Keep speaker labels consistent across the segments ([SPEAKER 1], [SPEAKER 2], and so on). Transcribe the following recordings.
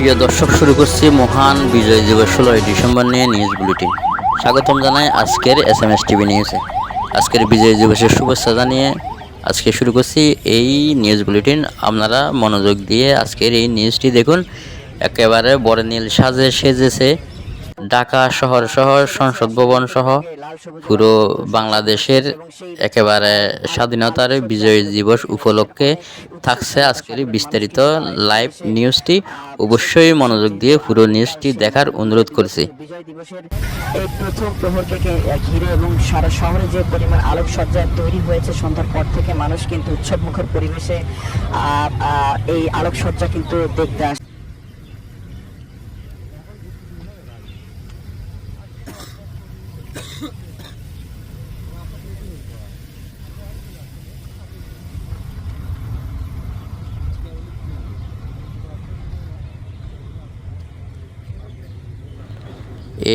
[SPEAKER 1] প্রিয় দর্শক, শুরু করছি মহান বিজয় দিবস 16 ডিসেম্বর নিয়ে নিউজ বুলেটিন। স্বাগতম জানাই আজকের SMS টিভি নিউজে। আজকের বিজয় দিবসের শুভেচ্ছা জানিয়ে আজকে শুরু করছি এই নিউজ বুলেটিন। আপনারা মনোযোগ দিয়ে আজকের এই নিউজটি দেখুন। একেবারে বরেণ্য সাজে সেজেছে ঢাকা শহর সহ সংসদ ভবন সহ পুরো বাংলাদেশের একেবারে স্বাধীনতার বিজয় দিবস উপলক্ষে থাকছে আজকের বিস্তারিত লাইভ নিউজটি। অবশ্যই মনোযোগ দিয়ে পুরো নিউজটি দেখার অনুরোধ করছি।
[SPEAKER 2] বিজয় দিবসের এই প্রথম প্রহরকে ঘিরে এবং সারা শহরে যে পরিমাণ আলোকসজ্জা তৈরি হয়েছে, সন্ধ্যার পর থেকে মানুষ কিন্তু উৎসবমুখর পরিবেশে এই আলোকসজ্জা কিন্তু দেখতে আসে।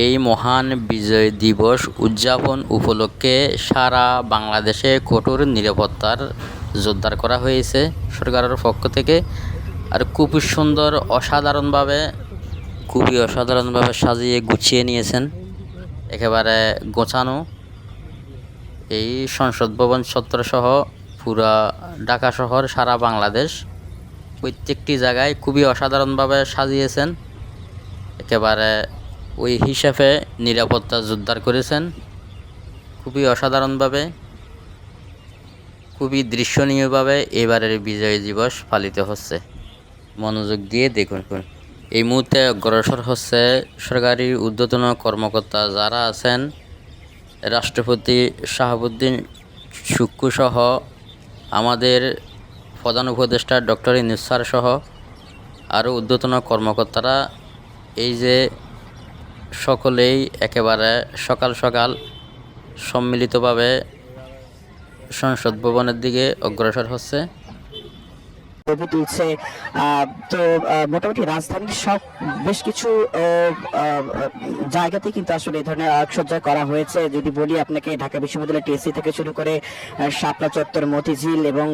[SPEAKER 1] এই মহান বিজয় দিবস উদযাপন উপলক্ষে সারা বাংলাদেশে কঠোর নিরাপত্তার জোরদার করা হয়েছে সরকারের পক্ষ থেকে। আর খুবই সুন্দর খুবই অসাধারণভাবে সাজিয়ে গুছিয়ে নিয়েছেন, একেবারে গোছানো এই সংসদ ভবন চত্বরসহ পুরা ঢাকা শহর সারা বাংলাদেশ প্রত্যেকটি জায়গায় খুবই অসাধারণভাবে সাজিয়েছেন। একেবারে ওই হিসাবে নিরাপত্তা জোরদার করেছেন খুবই অসাধারণভাবে, খুবই দৃশ্যনীয়ভাবে এবারের বিজয় দিবস পালিত হচ্ছে। মনোযোগ দিয়ে দেখুন। এই মুহূর্তে অগ্রসর হচ্ছে সরকারি ঊর্ধ্বতন কর্মকর্তা যারা আছেন, রাষ্ট্রপতি শাহাবুদ্দিন সুক্কু সহ আমাদের প্রধান উপদেষ্টা ডক্টর ইউনূস স্যার সহ আরও ঊর্ধ্বতন কর্মকর্তারা এই যে সকলেই একেবারে সকাল সকাল সম্মিলিতভাবে সংসদ ভবনের দিকে অগ্রসর হচ্ছে।
[SPEAKER 2] ছবি তুলছে। তো মোটামুটি রাজধানীর সব বেশ কিছু জায়গাতে কিন্তু আসলে এই ধরনের আলোকসজ্জা করা হয়েছে। যদি বলি আপনাকে, ঢাকা বিশ্ববিদ্যালয় টিএসসি থেকে শুরু করে শাপলা চত্বর, মতিঝিল এবং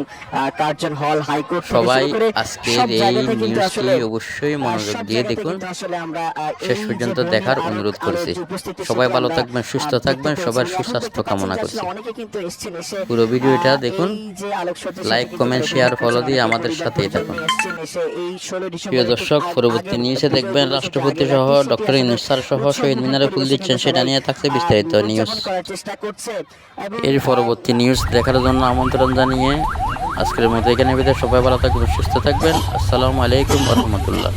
[SPEAKER 2] কার্জন হল, হাইকোর্ট,
[SPEAKER 1] সবাই আজকের এই নিউজটি অবশ্যই মনোযোগ দিয়ে দেখুন, শেষ পর্যন্ত দেখার অনুরোধ করছি। সবাই ভালো থাকবেন, সুস্থ থাকবেন, সবার সুস্বাস্থ্য কামনা করছি। পুরো ভিডিওটা দেখুন, লাইক, কমেন্ট, শেয়ার, ফলো দিয়ে আমাদের সাথেই থাকুন। প্রিয় দর্শক, পরবর্তী নিউজে দেখবেন রাষ্ট্রপতি সহ ডক্টর ইউনূস স্যার সহ শহীদ মিনারে ফুল দিচ্ছেন, সেটা নিয়ে থাকছে বিস্তারিত নিউজ। এর পরবর্তী নিউজ দেখার জন্য আমন্ত্রণ জানিয়ে আজকের মতো এখানে বিদায়। সবাই ভালো থাকবেন, সুস্থ থাকবেন। আসসালামু আলাইকুম ওয়া রাহমাতুল্লাহ।